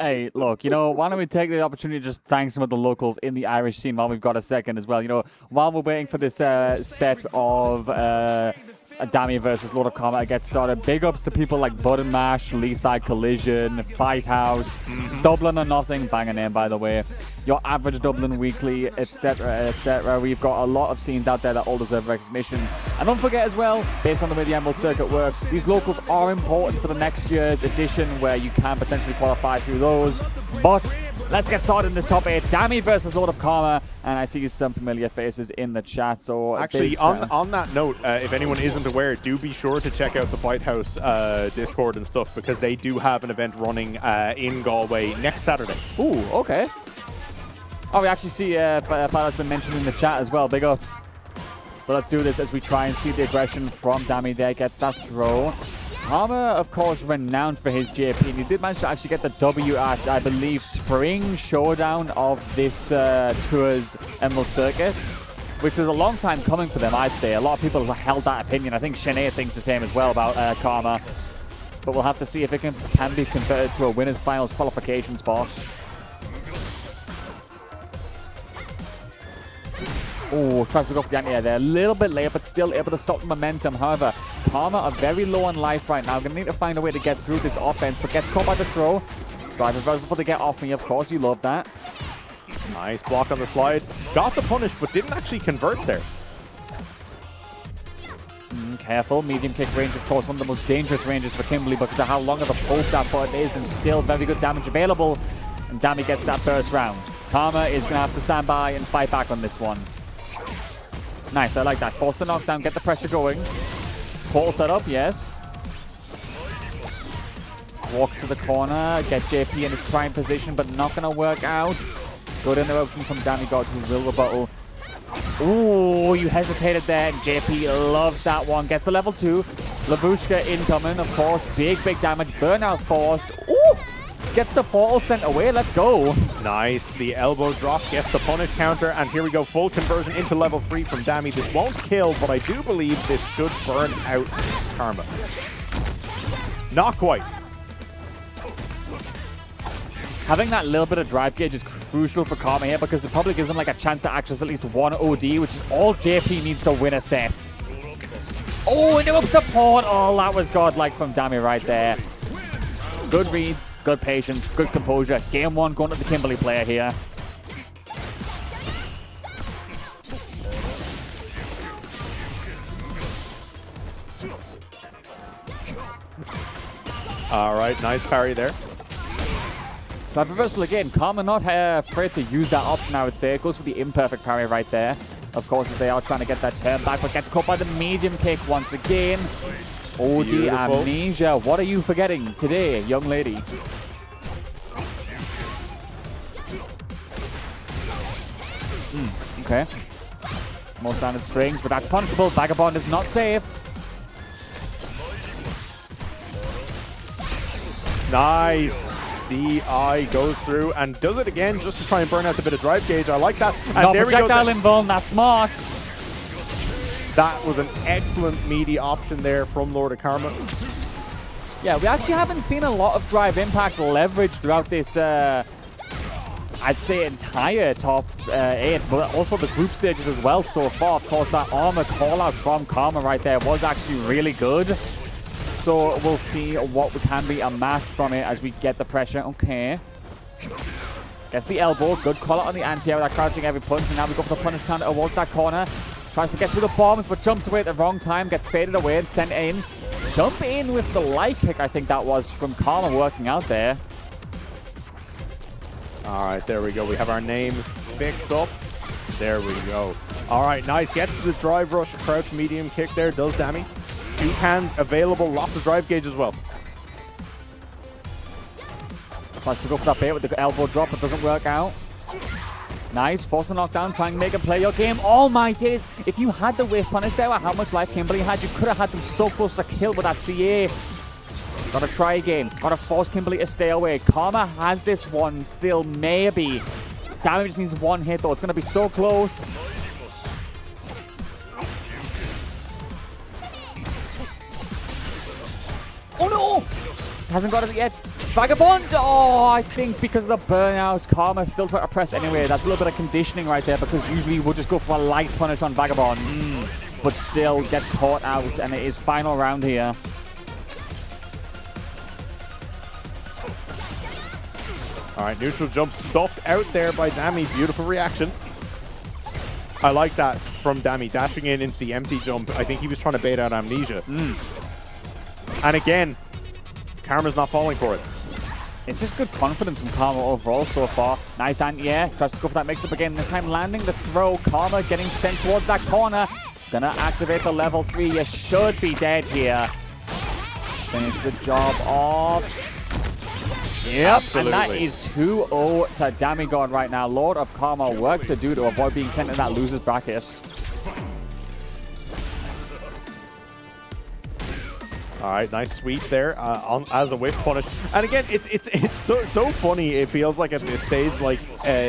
Hey, look, why don't we take the opportunity to just thank some of the locals in the Irish scene while we've got a second as well. While we're waiting for this set of Dami versus LordOfKarma to get started, big ups to people like Button Mash, Leaside Collision, Fight House, Dublin or Nothing, banging name by the way, Your Average Dublin Weekly, etc., etc. We've got a lot of scenes out there that all deserve recognition. And don't forget as well, based on the way the Emerald Circuit works, these locals are important for the next year's edition where you can potentially qualify through those. But let's get started in this top 8. Dami versus LordOfKarma, and I see some familiar faces in the chat. So actually, on that note, if anyone isn't aware, do be sure to check out the Fight House Discord and stuff, because they do have an event running in Galway next Saturday. Ooh, okay. Oh, we actually see Fight has been mentioned in the chat as well. Big ups. But let's do this as we try and see the aggression from Dami there. Gets that throw. Karma, of course, renowned for his JP, and he did manage to actually get the W at, I believe, Spring Showdown of this tour's Emerald Circuit, which was a long time coming for them, I'd say. A lot of people have held that opinion. I think Shanae thinks the same as well about Karma. But we'll have to see if it can be converted to a winner's finals qualification spot. Oh, tries to go for the anti-air there. A little bit late, but still able to stop the momentum. However, Karma are very low on life right now. Going to need to find a way to get through this offense, but gets caught by the throw. Drive reversal to get off me, of course. You love that. Nice block on the slide. Got the punish, but didn't actually convert there. Careful. Medium kick range, of course, one of the most dangerous ranges for Kimberly because of how long of a poke that button is, and still very good damage available. And Dami gets that first round. Karma is going to have to stand by and fight back on this one. Nice, I like that. Force the knockdown, get the pressure going. Portal set up, yes. Walk to the corner, get JP in his prime position, but not going to work out. Good interruption from Damigod, who will rebuttal. Ooh, you hesitated there, and JP loves that one. Gets to level 2. Lavushka incoming, of course. Big damage. Burnout forced. Ooh! Gets the portal sent away. Let's go. Nice. The elbow drop gets the punish counter. And here we go. Full conversion into level 3 from Dami. This won't kill, but I do believe this should burn out Karma. Not quite. Having that little bit of drive gauge is crucial for Karma here because it probably gives him like a chance to access at least one OD, which is all JP needs to win a set. Oh, interrupts the port. Oh, that was godlike from Dami right there. Good reads, good patience, good composure. Game 1 going to the Kimberly player here. All right, nice parry there. That reversal again. Karma not afraid to use that option, I would say. It goes for the imperfect parry right there. Of course, as they are trying to get that turn back, but gets caught by the medium kick once again. OD Beautiful. Amnesia. What are you forgetting today, young lady? Okay. More sounded strings, but that's punishable. Vagabond is not safe. Nice. DI goes through and does it again just to try and burn out the bit of drive gauge. I like that. And no there projectile we go. invuln, that's smart. That was an excellent meaty option there from LordOfKarma. Yeah, we actually haven't seen a lot of drive impact leverage throughout this, I'd say, entire top 8, but also the group stages as well so far. Of course, that armor call out from Karma right there was actually really good. So we'll see what can be amassed from it as we get the pressure. Okay. Gets the elbow. Good call out on the anti-air with that crouching every punch. And now we go for the punish counter towards that corner. Tries to get through the bombs, but jumps away at the wrong time. Gets faded away and sent in. Jump in with the light kick, I think that was, from Karma working out there. All right, there we go. We have our names fixed up. There we go. All right, nice. Gets to the drive rush. Crouch medium kick there. Does Dami. 2 cans available. Lots of drive gauge as well. Tries to go for that bait with the elbow drop, but doesn't work out. Nice. Force the knockdown. Try and make him play your game. Oh my days. If you had the wave punish there, how much life Kimberly had, you could have had them so close to kill with that CA. Gotta try again. Gotta force Kimberly to stay away. Karma has this one still, maybe. Damage just needs one hit though. It's gonna be so close. Oh no! Hasn't got it yet. Vagabond! Oh, I think because of the burnout, Karma's still trying to press anyway. That's a little bit of conditioning right there because usually we'll just go for a light punish on Vagabond. But still gets caught out, and it is final round here. All right, neutral jump stuffed out there by Dami. Beautiful reaction. I like that from Dami, dashing in into the empty jump. I think he was trying to bait out Amnesia. And again, Karma's not falling for it. It's just good confidence from Karma overall so far. Nice anti-air. Tries to go for that mix-up again. This time landing the throw. Karma getting sent towards that corner. Gonna activate the level 3. You should be dead here. Finish the job off. Yep, absolutely. And that is 2-0 to Damigod right now. Lord of Karma work to do to avoid being sent in that loser's bracket. All right, nice sweep there as a whip punish. And again, it's so funny. It feels like at this stage, like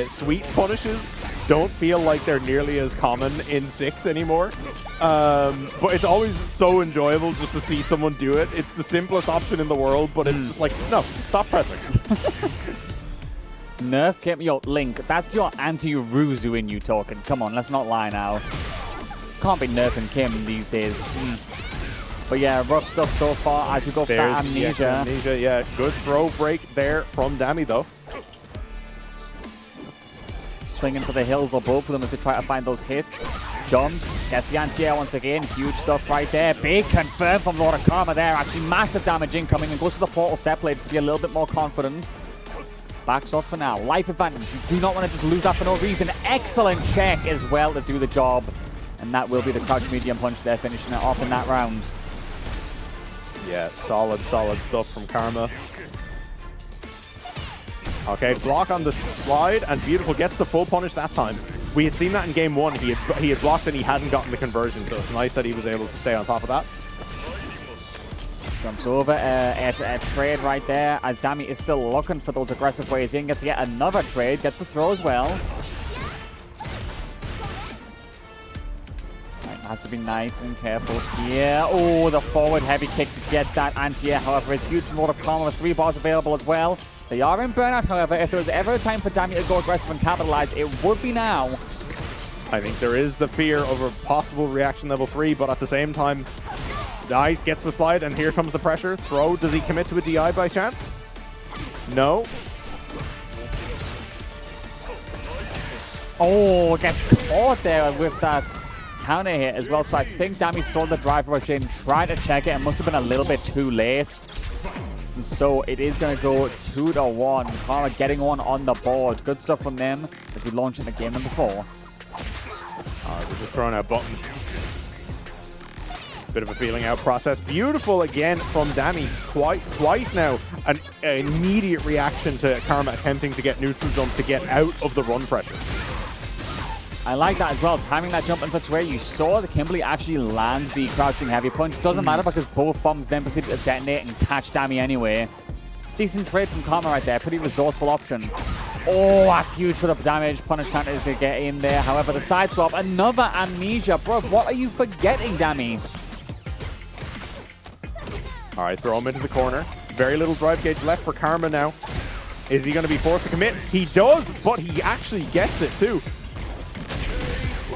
sweep punishes don't feel like they're nearly as common in 6 anymore. But it's always so enjoyable just to see someone do it. It's the simplest option in the world, but it's just like, no, stop pressing. Nerf Kim, yo, Link, that's your anti-Ruzu in you talking. Come on, let's not lie now. Can't be nerfing Kim these days. But yeah, rough stuff so far as we go for that Amnesia. Amnesia, yeah. Good throw break there from Dami, though. Swinging for the hills or both of them as they try to find those hits. Jumps, gets the anti-air once again. Huge stuff right there. Big confirm from Lord of Karma there. Actually, massive damage incoming and goes to the portal set plate to be a little bit more confident. Backs off for now. Life advantage. You do not want to just lose that for no reason. Excellent check as well to do the job. And that will be the crouch medium punch there, finishing it off in that round. Yeah, solid stuff from Karma. Okay, block on the slide, and beautiful. Gets the full punish that time. We had seen that in game 1. He had blocked and he hadn't gotten the conversion, so it's nice that he was able to stay on top of that. Jumps over a trade right there as Dami is still looking for those aggressive ways in. Gets yet another trade. Gets the throw as well. Has to be nice and careful here. Oh, the forward heavy kick to get that anti-air, however, is huge from Lord of Karma with 3 bars available as well. They are in burnout, however. If there was ever a time for Dami to go aggressive and capitalize, it would be now. I think there is the fear of a possible reaction level 3, but at the same time, nice, gets the slide, and here comes the pressure. Throw, does he commit to a DI by chance? No. Oh, gets caught there with that counter hit as well, so I think Dami saw the drive rush in, tried to check it, and must have been a little bit too late. And so it is going to go 2-1. Karma getting one on the board. Good stuff from them as we launch into game number 4. We're just throwing out buttons. Bit of a feeling out process. Beautiful again from Dami. Twice now. An immediate reaction to Karma attempting to get neutral jump to get out of the run pressure. I like that as well. Timing that jump in such a way you saw the Kimberly actually land the crouching heavy punch. Doesn't matter because both bombs then proceeded to detonate and catch Dami anyway. Decent trade from Karma right there. Pretty resourceful option. Oh, that's huge for the damage. Punish counter is going to get in there. However, the side swap, another Amnesia. Bro, what are you forgetting, Dami? All right, throw him into the corner. Very little drive gauge left for Karma now. Is he going to be forced to commit? He does, but he actually gets it too.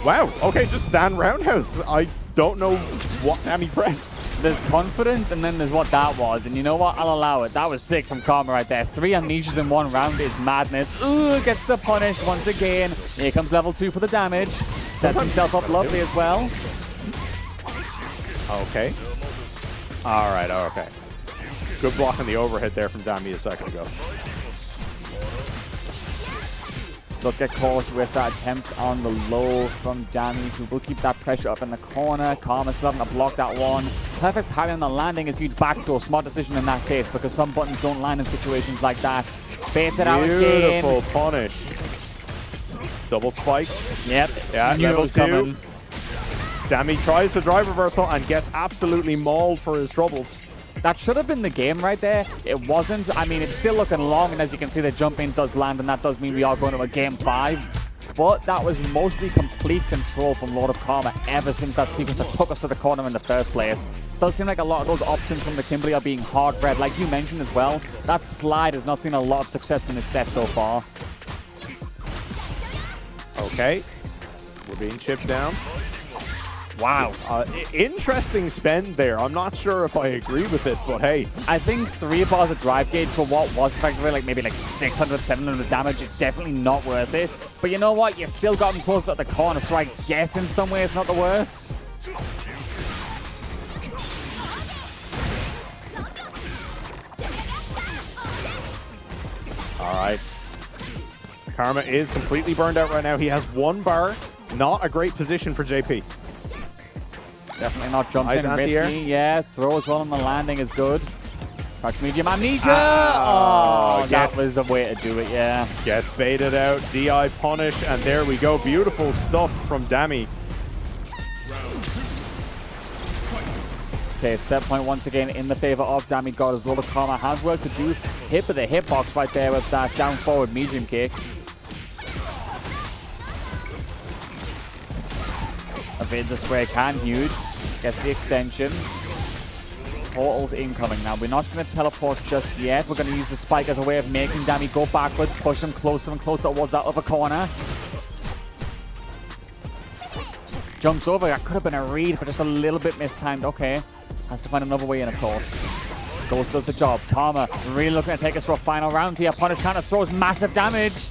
Wow, okay, just stand roundhouse. I don't know what Dami pressed. There's confidence, and then there's what that was. And you know what? I'll allow it. That was sick from Karma right there. 3 Amnesias in 1 round is madness. Ooh, gets the punish once again. Here comes level 2 for the damage. Sets himself up lovely as well. Okay. All right, okay. Good block on the overhead there from Dami a second ago. Does get caught with that attempt on the low from Dami, who will keep that pressure up in the corner. Karma still having to block that one. Perfect parry on the landing is huge back throw. Smart decision in that case because some buttons don't land in situations like that. Baits it out again. Beautiful punish. Double spikes. Yep. Yeah, level 2. Dami tries to drive reversal and gets absolutely mauled for his troubles. That should have been the game right there. It wasn't. I mean, it's still looking long, and as you can see, the jump in does land, and that does mean we are going to a game 5. but that was mostly complete control from Lord of Karma ever since that sequence that took us to the corner in the first place. It does seem like a lot of those options from the Kimberly are being hard-bred. Like you mentioned as well, that slide has not seen a lot of success in this set so far. Okay. We're being chipped down. Wow. Interesting spend there. I'm not sure if I agree with it, but hey. I think 3 bars of drive gauge for what was effectively like maybe like 600, 700 damage is definitely not worth it. But you know what? You still got him close at the corner, so I guess in some way it's not the worst. All right. Karma is completely burned out right now. He has 1 bar. Not a great position for JP. Definitely not jumps Nice in anti-air. risky. Yeah, throw as well on the landing is good. Crouch medium amnesia. Oh, That was a way to do it, yeah. Gets baited out. DI punish, and there we go. Beautiful stuff from Dami. Okay, set point once again in the favor of Damigod as Lord of Karma has work to do. Tip of the hitbox right there with that down forward medium kick. Evades a spray can, huge. Gets the extension. Portal's incoming now. We're not going to teleport just yet. We're going to use the spike as a way of making Dami go backwards, push him closer and closer towards that other corner. Jumps over. That could have been a read, but just a little bit mistimed. Okay. Has to find another way in, of course. Ghost does the job. Karma really looking to take us for a final round here. Punish counter throws massive damage.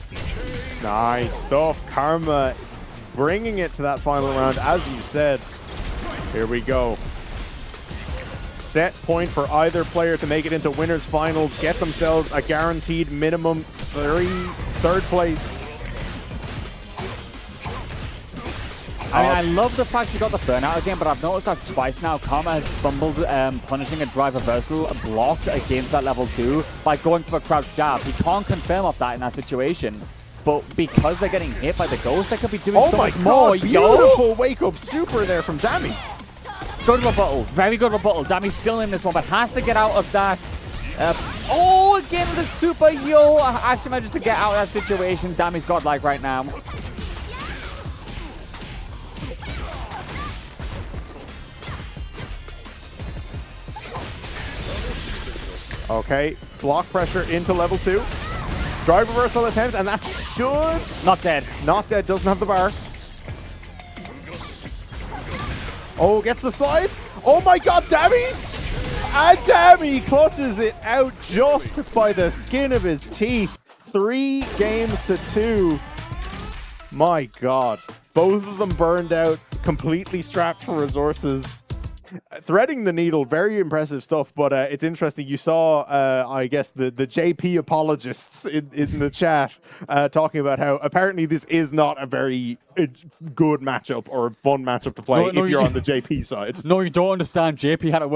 Nice stuff. Karma bringing it to that final round, as you said. Here we go. Set point for either player to make it into winners finals, get themselves a guaranteed minimum third place. I mean, I love the fact you got the burnout again, but I've noticed that twice now. Karma has fumbled punishing a drive reversal block against that level 2 by going for a crouch jab. He can't confirm off that in that situation. But because they're getting hit by the ghost, they could be doing so much more. Beautiful wake-up super there from Dami. Good rebuttal. Very good rebuttal. Dami's still in this one, but has to get out of that. Oh, again, the super yo. Actually managed to get out of that situation. Dami's godlike right now. Okay, block pressure into level 2. Drive reversal attempt, and that should... Not dead. Not dead, doesn't have the bar. Oh, gets the slide. Oh my god, Dami! And Dami clutches it out just by the skin of his teeth. 3 games to 2. My god. Both of them burned out, completely strapped for resources. Threading the needle, very impressive stuff, but it's interesting. You saw, I guess, the JP apologists in the chat talking about how apparently this is not a very good matchup or a fun matchup to play if you're on the JP side. No, you don't understand. JP had it